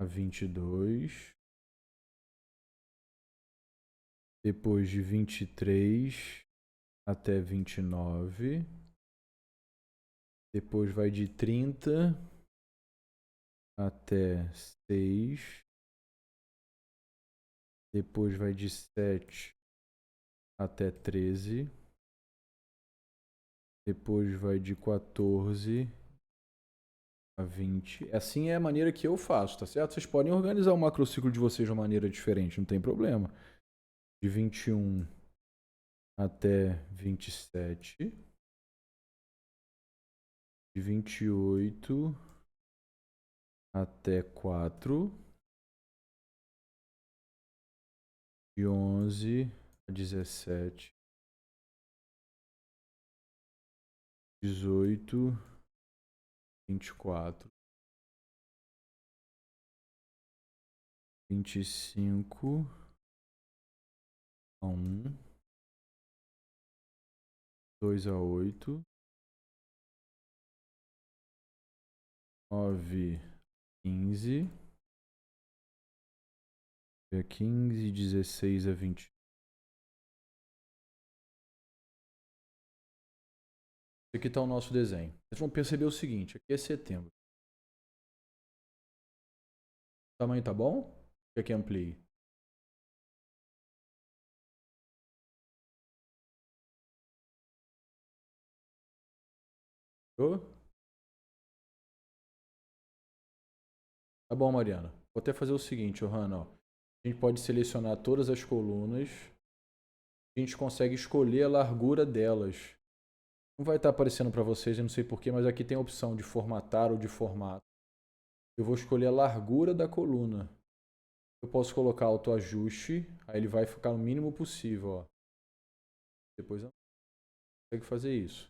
a 22. Depois de 23 até 29. Depois vai de 30 até 6. Depois vai de 7 até 13. Depois vai de 14 a 20. Assim é a maneira que eu faço, tá certo? Vocês podem organizar o macrociclo de vocês de uma maneira diferente, não tem problema. De 21 até 27. De 28 até 4. De 11 a 17. 18, 24, 25 a 1, 2 a 8, 9, 15, 15, 16 a 20. Aqui está o nosso desenho. Vocês vão perceber o seguinte, aqui é setembro. O tamanho tá bom? Quer que amplie? Tá bom, Mariana. Vou até fazer o seguinte, Johanna. A gente pode selecionar todas as colunas. A gente consegue escolher a largura delas. Não vai estar aparecendo para vocês, eu não sei porquê, mas aqui tem a opção de formatar ou de formato. Eu vou escolher a largura da coluna. Eu posso colocar autoajuste, aí ele vai ficar o mínimo possível, ó. Depois eu consigo fazer isso.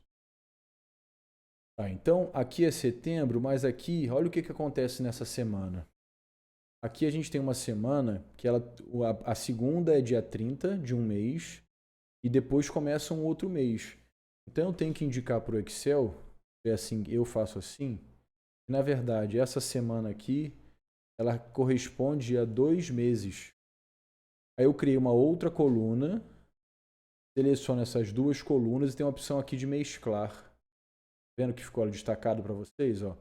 Tá, então aqui é setembro, mas aqui, olha o que acontece nessa semana. Aqui a gente tem uma semana que a segunda é dia 30 de um mês e depois começa um outro mês. Então eu tenho que indicar para o Excel, é assim, eu faço assim, na verdade essa semana aqui ela corresponde a 2 meses. Aí eu criei uma outra coluna, seleciono essas duas colunas e tem uma opção aqui de mesclar. Vendo que ficou destacado para vocês? Ó?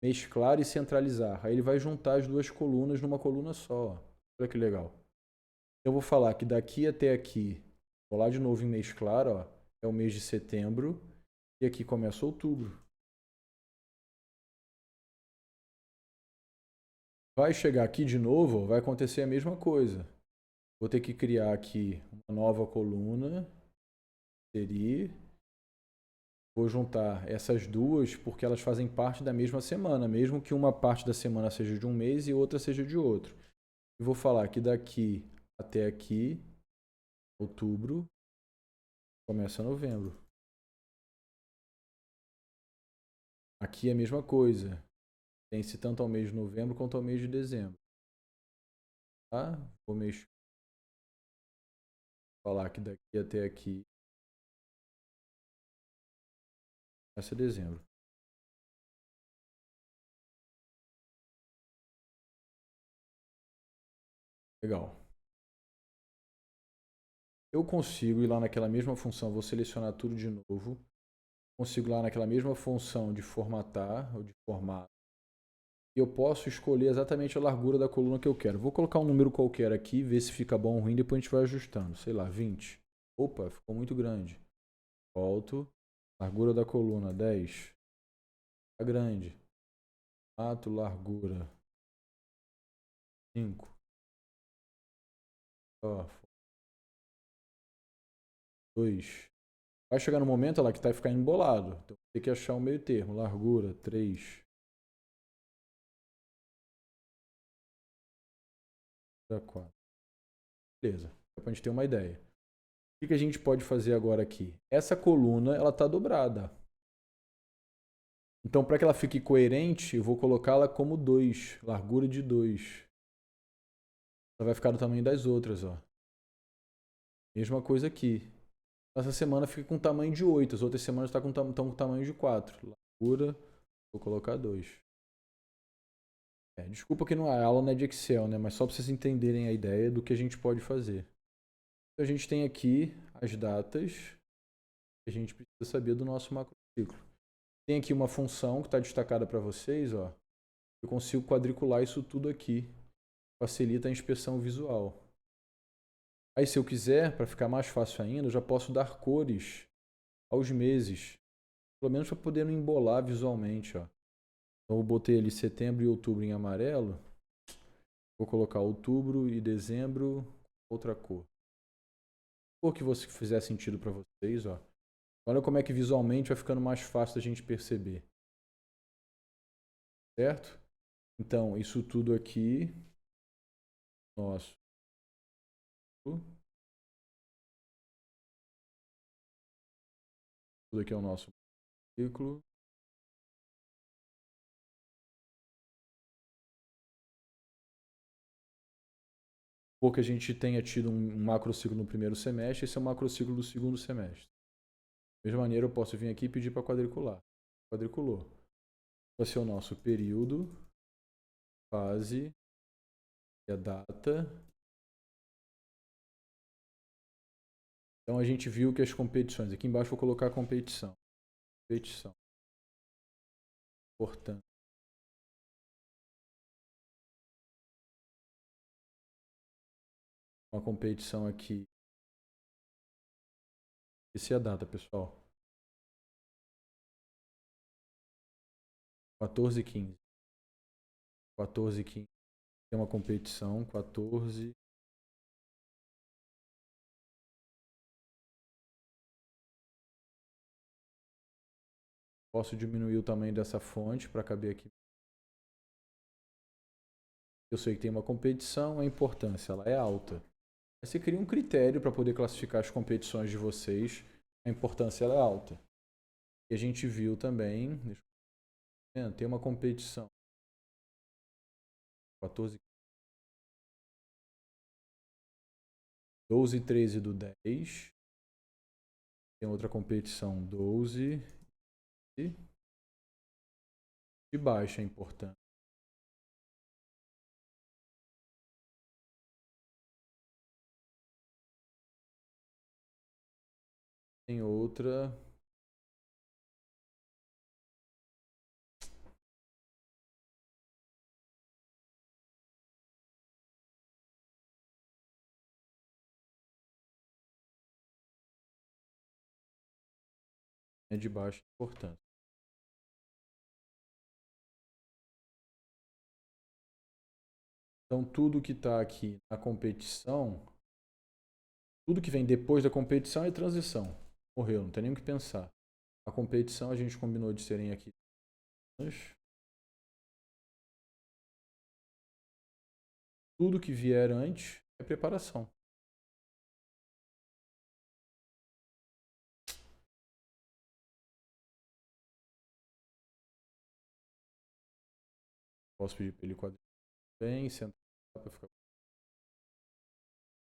Mesclar e centralizar. Aí ele vai juntar as duas colunas numa coluna só. Ó. Olha que legal. Eu vou falar que daqui até aqui, vou lá de novo em mesclar, ó, é o mês de setembro e aqui começa outubro. Vai chegar aqui de novo, vai acontecer a mesma coisa. Vou ter que criar aqui uma nova coluna. Inserir. Vou juntar essas duas porque elas fazem parte da mesma semana, mesmo que uma parte da semana seja de um mês e outra seja de outro. E vou falar que daqui até aqui, outubro, começa novembro. Aqui é a mesma coisa. Tem-se tanto ao mês de novembro quanto ao mês de dezembro. Tá? Vou falar que daqui até aqui começa dezembro. Legal. Eu consigo ir lá naquela mesma função, vou selecionar tudo de novo. Consigo ir lá naquela mesma função de formatar ou de formato. E eu posso escolher exatamente a largura da coluna que eu quero. Vou colocar um número qualquer aqui, ver se fica bom ou ruim, depois a gente vai ajustando. Sei lá, 20. Opa, ficou muito grande. Volto. Largura da coluna, 10. Tá grande. Formato, largura. 5. Ó, 2. Vai chegar no momento lá que tá ficando embolado. Então tem que achar um meio termo. Largura, 3. 4. Beleza. Pra gente ter uma ideia. O que a gente pode fazer agora aqui? Essa coluna, ela tá dobrada. Então, para que ela fique coerente, eu vou colocá-la como 2, largura de 2. Ela vai ficar do tamanho das outras, ó. Mesma coisa aqui. Essa semana fica com tamanho de 8, as outras semanas estão com tamanho de 4. Largura, vou colocar 2. Desculpa que não, a aula não é de Excel, né? Mas só para vocês entenderem a ideia do que a gente pode fazer. Então, a gente tem aqui as datas que a gente precisa saber do nosso macrociclo. Tem aqui uma função que está destacada para vocês, ó. Eu consigo quadricular isso tudo aqui. Facilita a inspeção visual. Aí, se eu quiser, para ficar mais fácil ainda, eu já posso dar cores aos meses. Pelo menos para poder não embolar visualmente, ó. Então, eu botei ali setembro e outubro em amarelo. Vou colocar outubro e dezembro outra cor. Cor que você fizer sentido para vocês, ó. Olha como é que visualmente vai ficando mais fácil da gente perceber. Certo? Então, isso tudo aqui, nosso. Tudo aqui é o nosso ciclo. Porque a gente tenha tido um macrociclo no primeiro semestre, esse é o macrociclo do segundo semestre. Da mesma maneira, eu posso vir aqui e pedir para quadricular. Quadriculou. Vai ser o nosso período, fase e a data. Então a gente viu que as competições, aqui embaixo vou colocar a competição. Competição. Portanto, uma competição aqui. Essa é a data, pessoal. 14 e 15. 14 e 15. Tem uma competição, 14. Posso diminuir o tamanho dessa fonte para caber aqui. Eu sei que tem uma competição, a importância ela é alta. Você cria um critério para poder classificar as competições de vocês, a importância ela é alta. E a gente viu também, tem uma competição 14, 12 e 13 do 10. Tem outra competição 12 e de baixa importância. Tem outra de baixa importância. Então tudo que está aqui na competição, tudo que vem depois da competição é transição. Morreu, não tem nem o que pensar. A competição a gente combinou de serem aqui. Tudo que vier antes é preparação. Posso pedir para ele quadrar bem, sentar para ficar.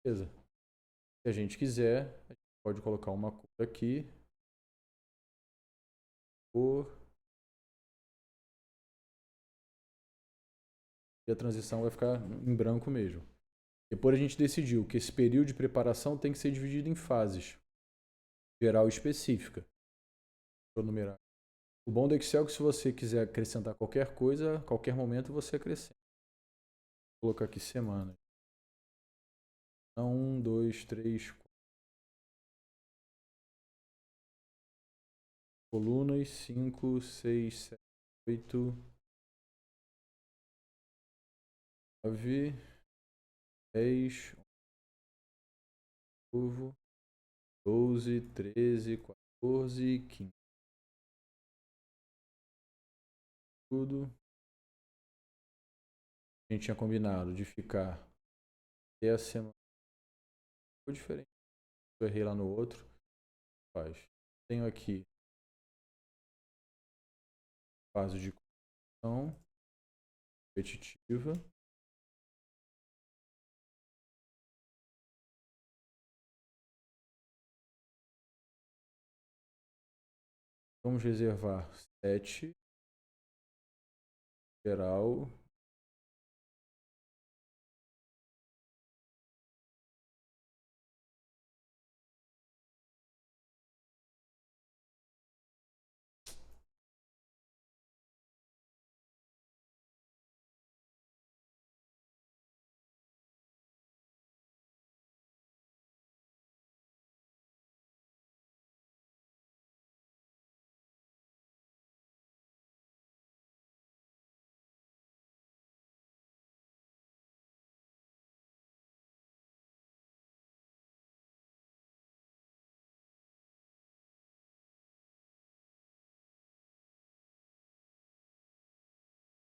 Beleza. Se a gente quiser, a gente pode colocar uma cor aqui. Cor. E a transição vai ficar em branco mesmo. Depois a gente decidiu que esse período de preparação tem que ser dividido em fases. Geral e específica. Vou numerar. O bom do Excel é que se você quiser acrescentar qualquer coisa, a qualquer momento você acrescenta. Vou colocar aqui semana. 1, 2, 3, 4. Colunas 5, 6, 7, 8, 9, 10, 11, 12, 13, 14 e 15. Tudo. A gente tinha combinado de ficar até a semana. Ficou diferente. Eu errei lá no outro. Faz. Tenho aqui fase de construção competitiva. Vamos reservar 7 geral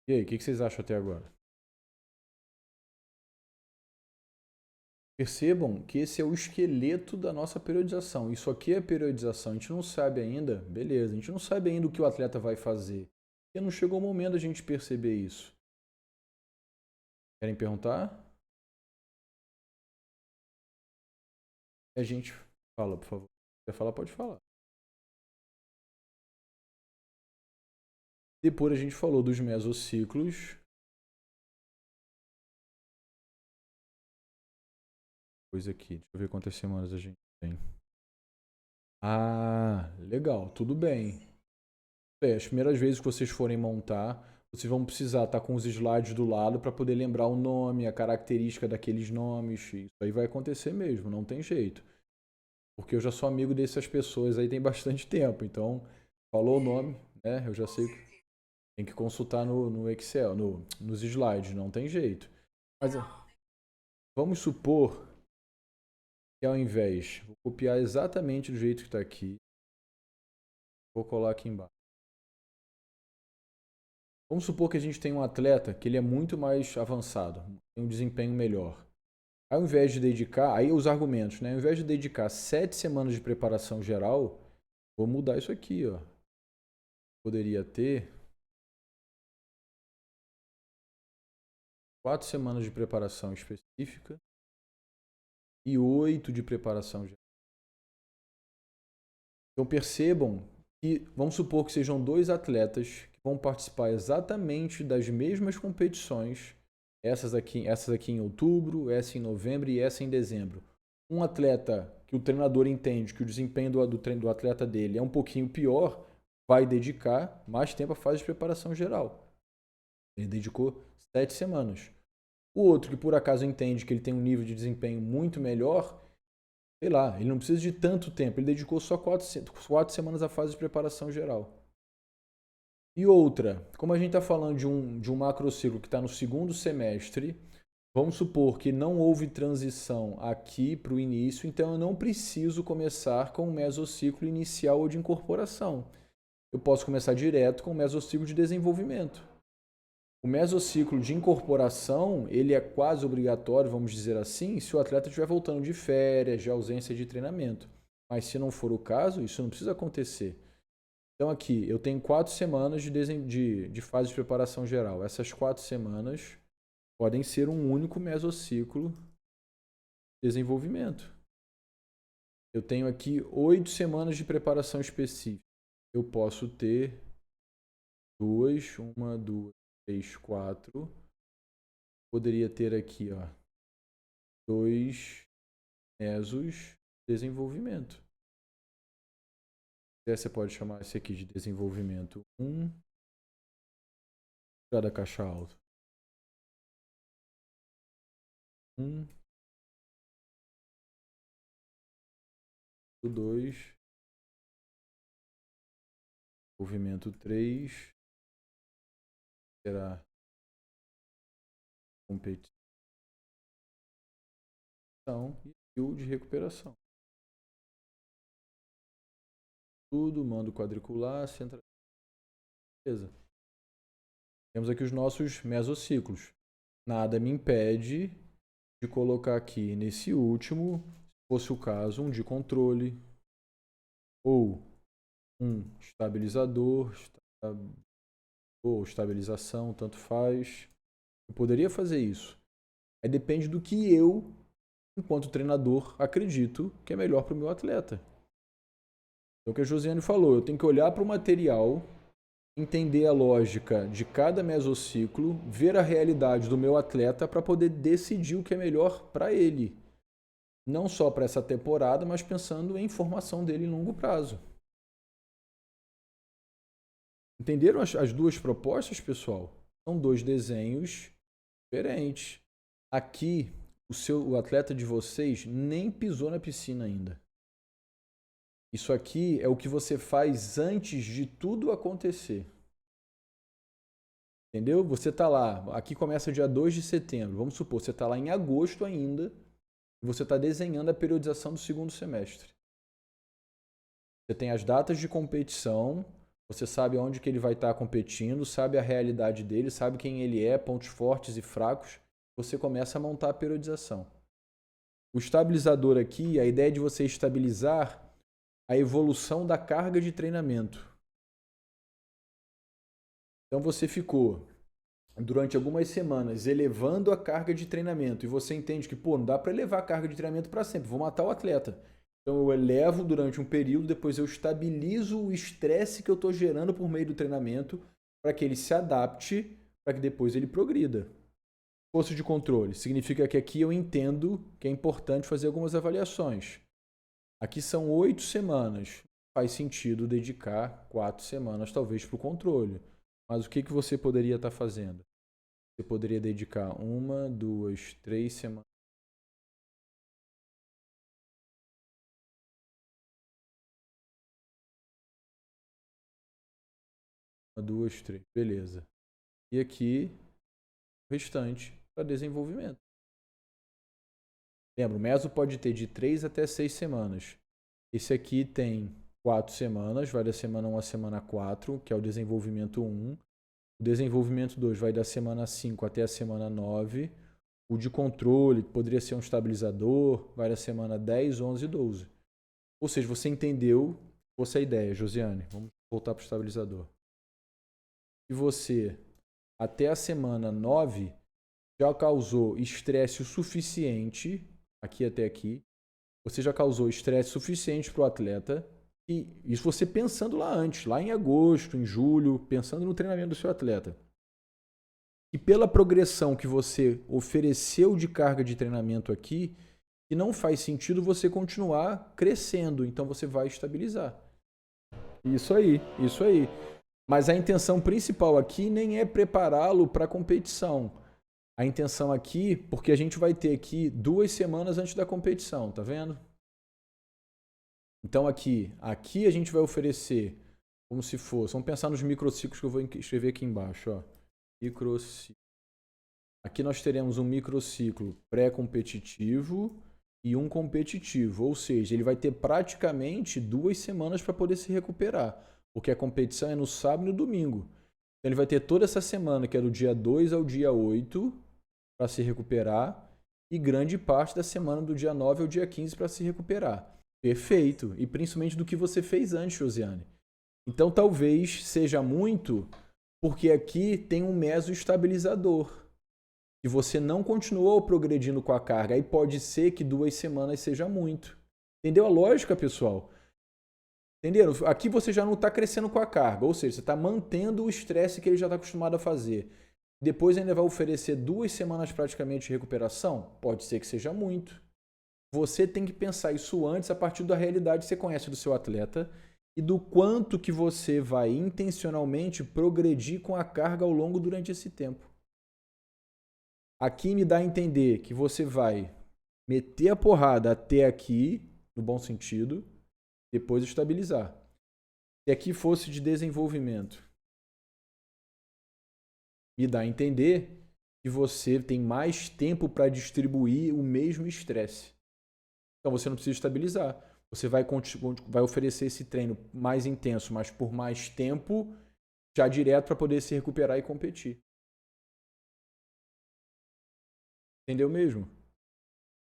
E aí, o que vocês acham até agora? Percebam que esse é o esqueleto da nossa periodização. Isso aqui é periodização. A gente não sabe ainda, beleza, a gente não sabe ainda o que o atleta vai fazer. Porque não chegou o momento da gente perceber isso. Querem perguntar? A gente fala, por favor. Se quer falar, pode falar. Depois a gente falou dos mesociclos. Coisa aqui, deixa eu ver quantas semanas a gente tem. Ah, legal, tudo bem. As primeiras vezes que vocês forem montar, vocês vão precisar estar com os slides do lado para poder lembrar o nome, a característica daqueles nomes. Isso aí vai acontecer mesmo, não tem jeito. Porque eu já sou amigo dessas pessoas aí tem bastante tempo. Então, falou o nome, né? Eu já sei que tem que consultar no Excel, nos slides, não tem jeito. Mas vamos supor que ao invés, vou copiar exatamente do jeito que está aqui, vou colar aqui embaixo. Vamos supor que a gente tem um atleta que ele é muito mais avançado, tem um desempenho melhor. Ao invés de dedicar, aí os argumentos, né? Ao invés de dedicar 7 semanas de preparação geral, vou mudar isso aqui, ó. Poderia ter 4 semanas de preparação específica e 8 de preparação geral. Então percebam que, vamos supor que sejam dois atletas que vão participar exatamente das mesmas competições, essas aqui em outubro, essa em novembro e essa em dezembro. Um atleta que o treinador entende que o desempenho do atleta dele é um pouquinho pior, vai dedicar mais tempo à fase de preparação geral. Ele dedicou 7 semanas. O outro que por acaso entende que ele tem um nível de desempenho muito melhor, sei lá, ele não precisa de tanto tempo, ele dedicou só 4 semanas à fase de preparação geral. E outra, como a gente está falando de um macrociclo que está no segundo semestre, vamos supor que não houve transição aqui para o início, então eu não preciso começar com o mesociclo inicial ou de incorporação. Eu posso começar direto com o mesociclo de desenvolvimento. O mesociclo de incorporação, ele é quase obrigatório, vamos dizer assim, se o atleta estiver voltando de férias, de ausência de treinamento. Mas se não for o caso, isso não precisa acontecer. Então aqui, eu tenho 4 semanas de fase de preparação geral. Essas 4 semanas podem ser um único mesociclo de desenvolvimento. Eu tenho aqui 8 semanas de preparação específica. Eu posso ter 2, 1, 2, 3, 4. Poderia ter aqui, ó, 2 mesos de desenvolvimento. Você pode chamar esse aqui de desenvolvimento 1. Da caixa alta. 1. 2. Desenvolvimento 3. Será competição e o de recuperação. Tudo, mando quadricular, central. Beleza. Temos aqui os nossos mesociclos. Nada me impede de colocar aqui nesse último, se fosse o caso, um de controle ou um estabilizador ou estabilização, tanto faz. Eu poderia fazer isso. Aí depende do que eu, enquanto treinador, acredito que é melhor para o meu atleta. Então o que a Josiane falou, eu tenho que olhar para o material, entender a lógica de cada mesociclo, ver a realidade do meu atleta para poder decidir o que é melhor para ele. Não só para essa temporada, mas pensando em formação dele em longo prazo. Entenderam as duas propostas, pessoal? São dois desenhos diferentes. Aqui, o atleta de vocês nem pisou na piscina ainda. Isso aqui é o que você faz antes de tudo acontecer. Entendeu? Você está lá, aqui começa dia 2 de setembro. Vamos supor, você está lá em agosto ainda e você está desenhando a periodização do segundo semestre. Você tem as datas de competição, Você sabe onde que ele vai estar competindo, sabe a realidade dele, sabe quem ele é, pontos fortes e fracos. Você começa a montar a periodização. O estabilizador aqui, a ideia é de você estabilizar a evolução da carga de treinamento. Então você ficou durante algumas semanas elevando a carga de treinamento e você entende que, pô, não dá para elevar a carga de treinamento para sempre, vou matar o atleta. Então eu elevo durante um período, depois eu estabilizo o estresse que eu estou gerando por meio do treinamento para que ele se adapte, para que depois ele progrida. Posto de controle significa que aqui eu entendo que é importante fazer algumas avaliações. Aqui são 8 semanas. Faz sentido dedicar 4 semanas talvez para o controle. Mas o que você poderia estar fazendo? Você poderia dedicar 1, 2, 3 semanas. 1, 2, 3. Beleza. E aqui, o restante para desenvolvimento. Lembra, o meso pode ter de 3 até 6 semanas. Esse aqui tem 4 semanas, vai da semana 1 à semana 4, que é o desenvolvimento 1. O desenvolvimento 2 vai da semana 5 até a semana 9. O de controle poderia ser um estabilizador, vai da semana 10, 11 e 12. Ou seja, você entendeu essa ideia, Josiane. Vamos voltar para o estabilizador. E você, até a semana 9, já causou estresse o suficiente, aqui até aqui, você já causou estresse suficiente para o atleta, e isso você pensando lá antes, lá em agosto, em julho, pensando no treinamento do seu atleta. E pela progressão que você ofereceu de carga de treinamento aqui, que não faz sentido você continuar crescendo, então você vai estabilizar. Isso aí, isso aí. Mas a intenção principal aqui nem é prepará-lo para a competição. A intenção aqui, porque a gente vai ter aqui 2 semanas antes da competição, tá vendo? Então aqui a gente vai oferecer como se fosse, vamos pensar nos microciclos que eu vou escrever aqui embaixo, ó. Microciclo. Aqui nós teremos um microciclo pré-competitivo e um competitivo, ou seja, ele vai ter praticamente 2 semanas para poder se recuperar, porque a competição é no sábado e no domingo. Então ele vai ter toda essa semana, que é do dia 2 ao dia 8, para se recuperar, e grande parte da semana do dia 9 ao dia 15 para se recuperar. Perfeito, e principalmente do que você fez antes, Josiane. Então talvez seja muito, porque aqui tem um mesoestabilizador. E você não continuou progredindo com a carga. Aí pode ser que 2 semanas seja muito. Entendeu a lógica, pessoal? Entenderam? Aqui você já não está crescendo com a carga. Ou seja, você está mantendo o estresse que ele já está acostumado a fazer. Depois ainda vai oferecer 2 semanas praticamente de recuperação? Pode ser que seja muito. Você tem que pensar isso antes a partir da realidade que você conhece do seu atleta e do quanto que você vai intencionalmente progredir com a carga ao longo durante esse tempo. Aqui me dá a entender que você vai meter a porrada até aqui, no bom sentido, depois estabilizar. Se aqui fosse de desenvolvimento, me dá a entender que você tem mais tempo para distribuir o mesmo estresse. Então você não precisa estabilizar. Você vai oferecer esse treino mais intenso, mas por mais tempo, já direto para poder se recuperar e competir. Entendeu mesmo?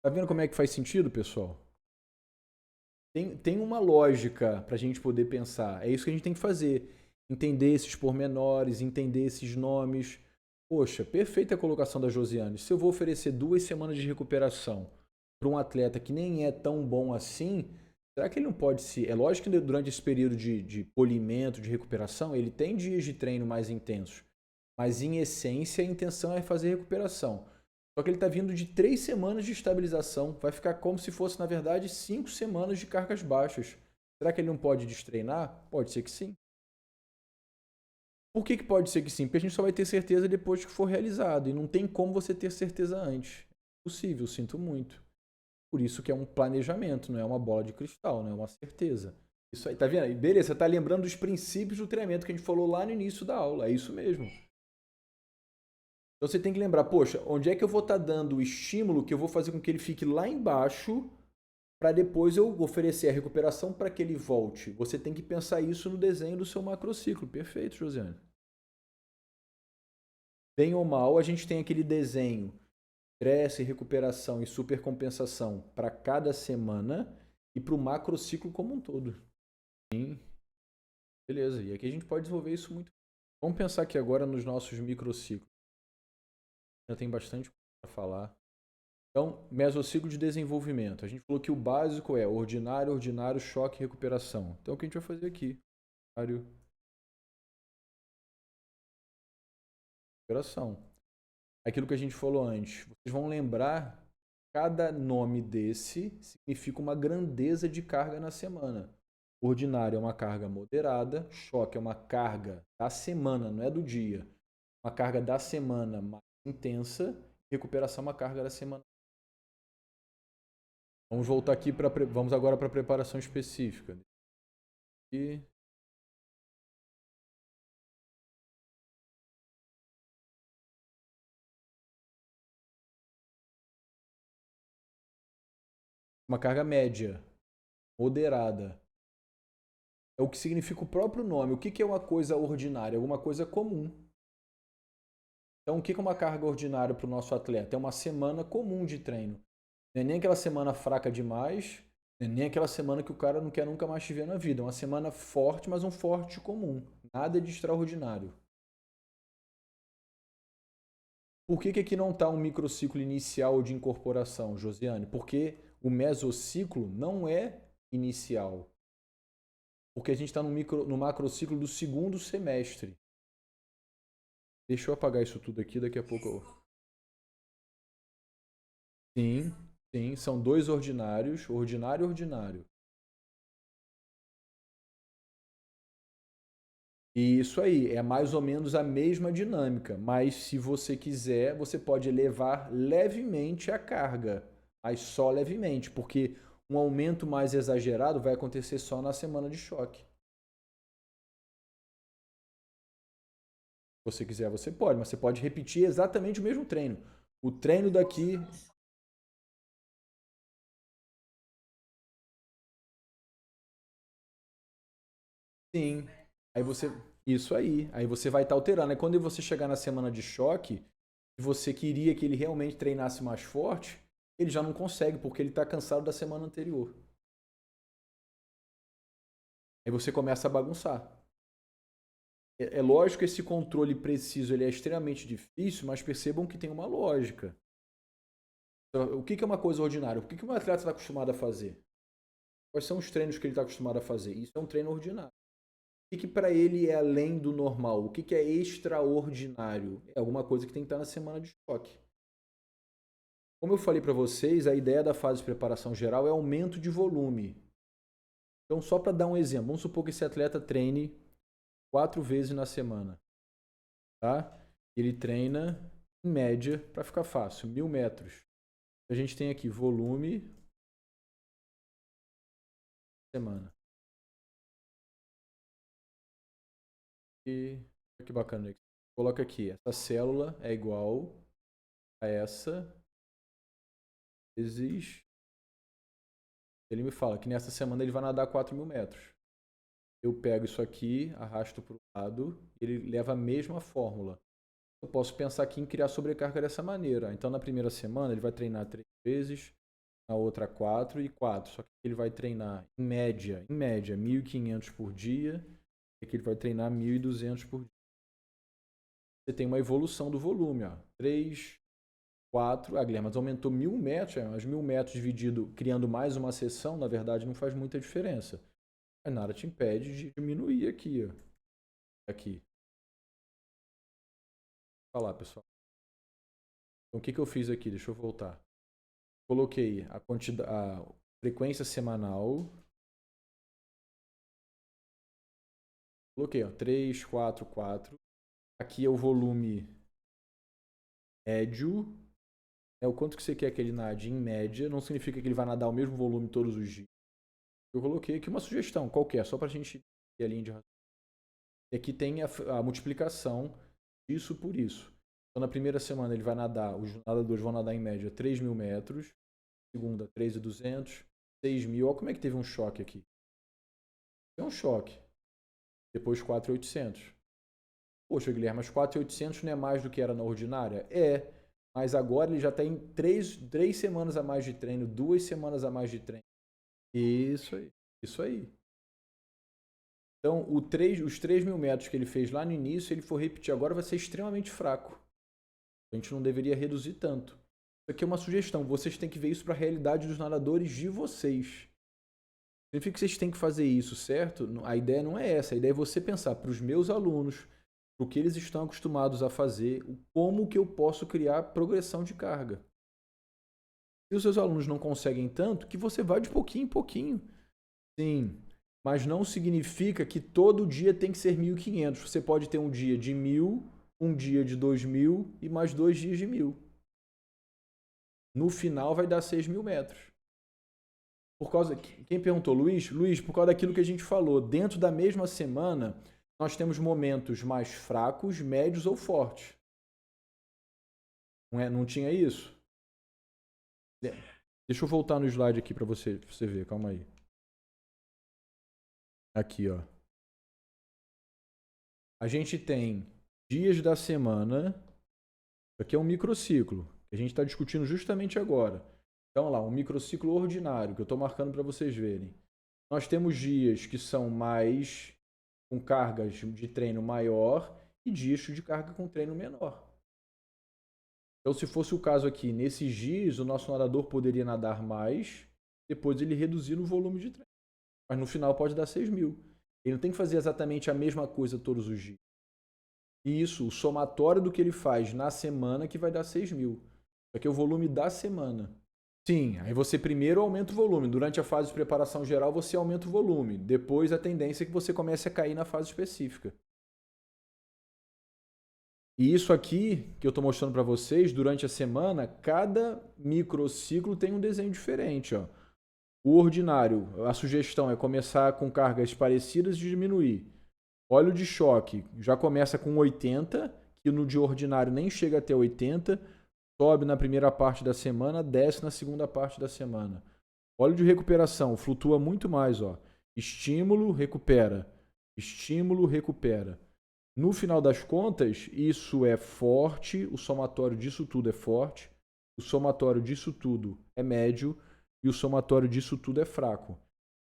Tá vendo como é que faz sentido, pessoal? Tem uma lógica para a gente poder pensar. É isso que a gente tem que fazer. Entender esses pormenores, entender esses nomes. Poxa, perfeita a colocação da Josiane. Se eu vou oferecer 2 semanas de recuperação para um atleta que nem é tão bom assim, será que ele não pode se... É lógico que durante esse período de polimento, de recuperação, ele tem dias de treino mais intensos. Mas, em essência, a intenção é fazer recuperação. Só que ele está vindo de 3 semanas de estabilização. Vai ficar como se fosse, na verdade, 5 semanas de cargas baixas. Será que ele não pode destreinar? Pode ser que sim. Por que pode ser que sim? Porque a gente só vai ter certeza depois que for realizado. E não tem como você ter certeza antes. É possível, sinto muito. Por isso que é um planejamento, não é uma bola de cristal, não é uma certeza. Isso aí, tá vendo? Beleza, você está lembrando dos princípios do treinamento que a gente falou lá no início da aula. É isso mesmo. Então você tem que lembrar, poxa, onde é que eu vou estar dando o estímulo que eu vou fazer com que ele fique lá embaixo para depois eu oferecer a recuperação para que ele volte. Você tem que pensar isso no desenho do seu macrociclo. Perfeito, Josiane. Bem ou mal, a gente tem aquele desenho, estresse, recuperação e supercompensação para cada semana e para o macrociclo como um todo. Sim. Beleza, e aqui a gente pode desenvolver isso muito. Vamos pensar aqui agora nos nossos microciclos. Já tem bastante coisa para falar. Então, mesociclo de desenvolvimento. A gente falou que o básico é ordinário, ordinário, choque e recuperação. Então, o que a gente vai fazer aqui? Ordinário, recuperação. Aquilo que a gente falou antes. Vocês vão lembrar, cada nome desse significa uma grandeza de carga na semana. Ordinário é uma carga moderada, choque é uma carga da semana, não é do dia. Uma carga da semana mais intensa, recuperação é uma carga da semana. Vamos voltar aqui vamos agora para a preparação específica. E uma carga média, moderada. É o que significa o próprio nome. O que é uma coisa ordinária? Alguma coisa comum. Então, o que é uma carga ordinária para o nosso atleta? É uma semana comum de treino. Não é nem aquela semana fraca demais, nem aquela semana que o cara não quer nunca mais te ver na vida. É uma semana forte, mas um forte comum. Nada de extraordinário. Por que aqui não está um microciclo inicial de incorporação, Josiane? Porque o mesociclo não é inicial. Porque a gente está no macrociclo do segundo semestre. Deixa eu apagar isso tudo aqui, daqui a pouco eu... Sim, sim, são dois ordinários, ordinário e ordinário. E isso aí, é mais ou menos a mesma dinâmica, mas se você quiser, você pode elevar levemente a carga, mas só levemente, porque um aumento mais exagerado vai acontecer só na semana de choque. Se você quiser, você pode, mas você pode repetir exatamente o mesmo treino. O treino daqui. Sim. Aí você. Isso aí. Aí você vai estar alterando. Aí quando você chegar na semana de choque, se você queria que ele realmente treinasse mais forte, ele já não consegue, porque ele está cansado da semana anterior. Aí você começa a bagunçar. É lógico que esse controle preciso ele é extremamente difícil, mas percebam que tem uma lógica. Então, o que é uma coisa ordinária? O que um atleta está acostumado a fazer? Quais são os treinos que ele está acostumado a fazer? Isso é um treino ordinário. O que para ele é além do normal? O que é extraordinário? É alguma coisa que tem que estar na semana de choque. Como eu falei para vocês, a ideia da fase de preparação geral é aumento de volume. Então, só para dar um exemplo, vamos supor que esse atleta treine 4 vezes na semana. Tá? Ele treina, em média, para ficar fácil, 1.000 metros. A gente tem aqui volume, semana. E que bacana. Coloca aqui, essa célula é igual a essa vezes. Ele me fala que nessa semana ele vai nadar 4.000 metros. Eu pego isso aqui, arrasto para o lado, ele leva a mesma fórmula. Eu posso pensar aqui em criar sobrecarga dessa maneira. Então, na primeira semana, ele vai treinar 3 vezes, na outra 4 e 4. Só que ele vai treinar, em média 1.500 por dia, e aqui ele vai treinar 1.200 por dia. Você tem uma evolução do volume, ó. 3, 4, Guilherme, mas aumentou 1.000 metros, mas 1.000 metros dividido, criando mais uma sessão, na verdade, não faz muita diferença. Mas nada te impede de diminuir aqui, ó. Aqui. Olha lá, pessoal. Então, o que eu fiz aqui? Deixa eu voltar. Coloquei a frequência semanal. Coloquei, ó, 3, 4, 4. Aqui é o volume médio. É o quanto que você quer que ele nade em média. Não significa que ele vai nadar o mesmo volume todos os dias. Eu coloquei aqui uma sugestão qualquer, só para a gente ter a linha de raciocínio. E aqui tem a multiplicação disso por isso. Então, na primeira semana, ele vai nadar, os nadadores vão nadar em média 3.000 metros. Segunda, 3.200. 6.000. Olha como é que teve um choque aqui. É um choque. Depois 4.800. Poxa, Guilherme, mas 4.800 não é mais do que era na ordinária? É, mas agora ele já tem 3 semanas a mais de treino, 2 semanas a mais de treino. Isso aí, isso aí. Então, os 3.000 metros que ele fez lá no início, ele for repetir agora, vai ser extremamente fraco. A gente não deveria reduzir tanto. Isso aqui é uma sugestão. Vocês têm que ver isso para a realidade dos nadadores de vocês. Significa que vocês têm que fazer isso, certo? A ideia não é essa. A ideia é você pensar para os meus alunos, para o que eles estão acostumados a fazer, como que eu posso criar progressão de carga. Se os seus alunos não conseguem tanto, que você vá de pouquinho em pouquinho. Sim, mas não significa que todo dia tem que ser 1.500. Você pode ter um dia de 1.000, um dia de 2.000 e mais 2 dias de 1.000. No final vai dar 6.000 metros. Por causa. Quem perguntou? Luiz? Luiz, por causa daquilo que a gente falou. Dentro da mesma semana, nós temos momentos mais fracos, médios ou fortes. Não tinha isso? Deixa eu voltar no slide aqui para você ver. Calma aí. Aqui, ó. A gente tem dias da semana. Isso aqui é um microciclo, que a gente está discutindo justamente agora. Então, lá, um microciclo ordinário, que eu estou marcando para vocês verem. Nós temos dias que são mais com cargas de treino maior e dias de carga com treino menor. Então, se fosse o caso aqui, nesses dias, o nosso nadador poderia nadar mais, depois ele reduzir no volume de treino. Mas no final pode dar 6.000. Ele não tem que fazer exatamente a mesma coisa todos os dias. E isso, o somatório do que ele faz na semana que vai dar 6.000. Isso aqui é o volume da semana. Sim, aí você primeiro aumenta o volume. Durante a fase de preparação geral, você aumenta o volume. Depois, a tendência é que você comece a cair na fase específica. E isso aqui, que eu estou mostrando para vocês, durante a semana, cada microciclo tem um desenho diferente. Ó. O ordinário, a sugestão é começar com cargas parecidas e diminuir. Óleo de choque já começa com 80, que no de ordinário nem chega até 80, sobe na primeira parte da semana, desce na segunda parte da semana. Óleo de recuperação flutua muito mais, ó. Estímulo, recupera. Estímulo, recupera. No final das contas, isso é forte, o somatório disso tudo é forte, o somatório disso tudo é médio e o somatório disso tudo é fraco.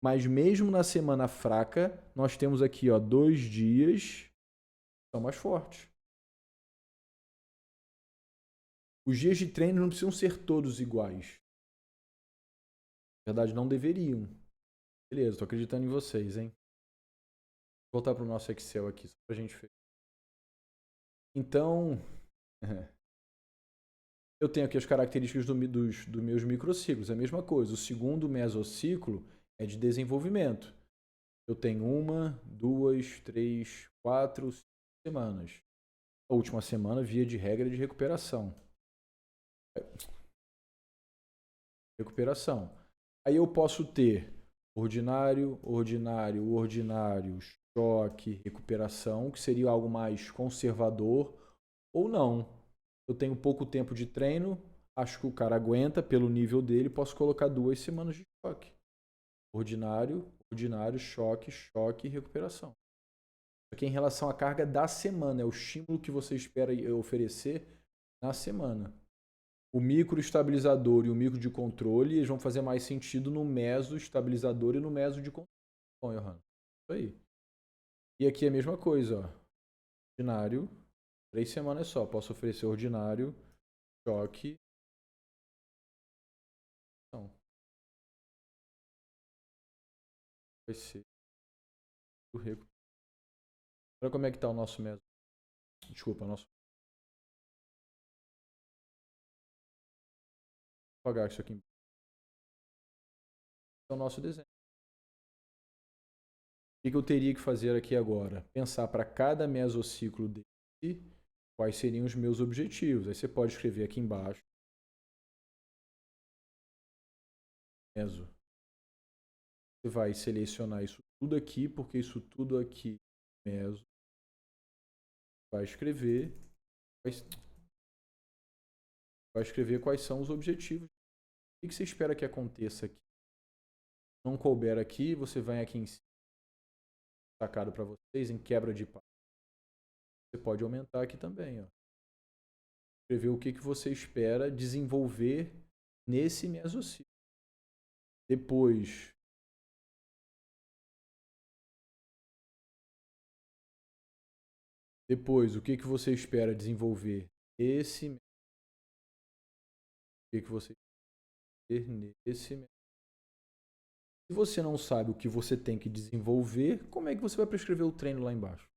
Mas mesmo na semana fraca, nós temos aqui, ó, 2 dias que são mais fortes. Os dias de treino não precisam ser todos iguais. Na verdade, não deveriam. Beleza, tô acreditando em vocês, hein? Vou voltar pro nosso Excel aqui, só pra gente ver. Então, eu tenho aqui as características dos meus microciclos. É a mesma coisa. O segundo mesociclo é de desenvolvimento. Eu tenho 1, 2, 3, 4, 5 semanas. A última semana, via de regra, é de recuperação. Recuperação. Aí eu posso ter ordinário, ordinário, ordinário, choque, recuperação, que seria algo mais conservador, ou não. Eu tenho pouco tempo de treino, acho que o cara aguenta pelo nível dele, posso colocar 2 semanas de choque. Ordinário, ordinário, choque, choque e recuperação. Aqui em relação à carga da semana, é o estímulo que você espera oferecer na semana. O microestabilizador e o micro de controle, eles vão fazer mais sentido no meso estabilizador e no meso de controle. Bom, Johan, isso aí. E aqui é a mesma coisa, ó. Ordinário, 3 semanas só. Posso oferecer ordinário, choque. Não. Vai ser o recuperação. Olha como é que está o nosso meso. Desculpa, nosso. Vou apagar isso aqui. É o nosso desenho. O que eu teria que fazer aqui agora? Pensar para cada mesociclo desse quais seriam os meus objetivos. Aí você pode escrever aqui embaixo. Meso. Você vai selecionar isso tudo aqui, porque isso tudo aqui é meso. Vai escrever quais são os objetivos. O que você espera que aconteça aqui? Não couber aqui, você vai aqui em cima, sacado para vocês, em quebra de pau. Você pode aumentar aqui também, ó. Escrever o que você espera desenvolver nesse mesociclo. Depois, o que você espera desenvolver nesse, o que você espera nesse. Se você não sabe o que você tem que desenvolver, como é que você vai prescrever o treino lá embaixo?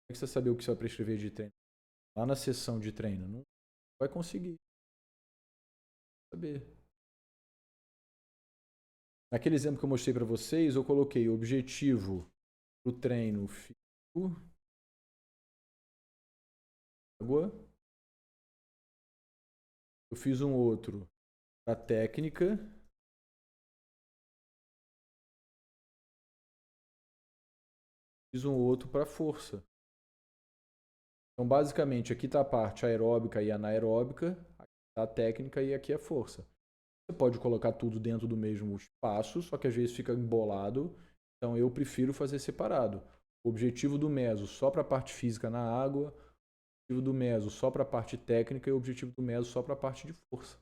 Como é que você vai saber o que você vai prescrever de treino? Lá na sessão de treino, não vai conseguir saber. Naquele exemplo que eu mostrei para vocês, eu coloquei o objetivo do treino físico, água. Eu fiz um outro para técnica. Fiz um outro para força. Então, basicamente, aqui está a parte aeróbica e anaeróbica, aqui está a técnica e aqui a força. Você pode colocar tudo dentro do mesmo espaço, só que às vezes fica embolado. Então, eu prefiro fazer separado. O objetivo do meso só para a parte física na água, o objetivo do meso só para a parte técnica e o objetivo do meso só para a parte de força.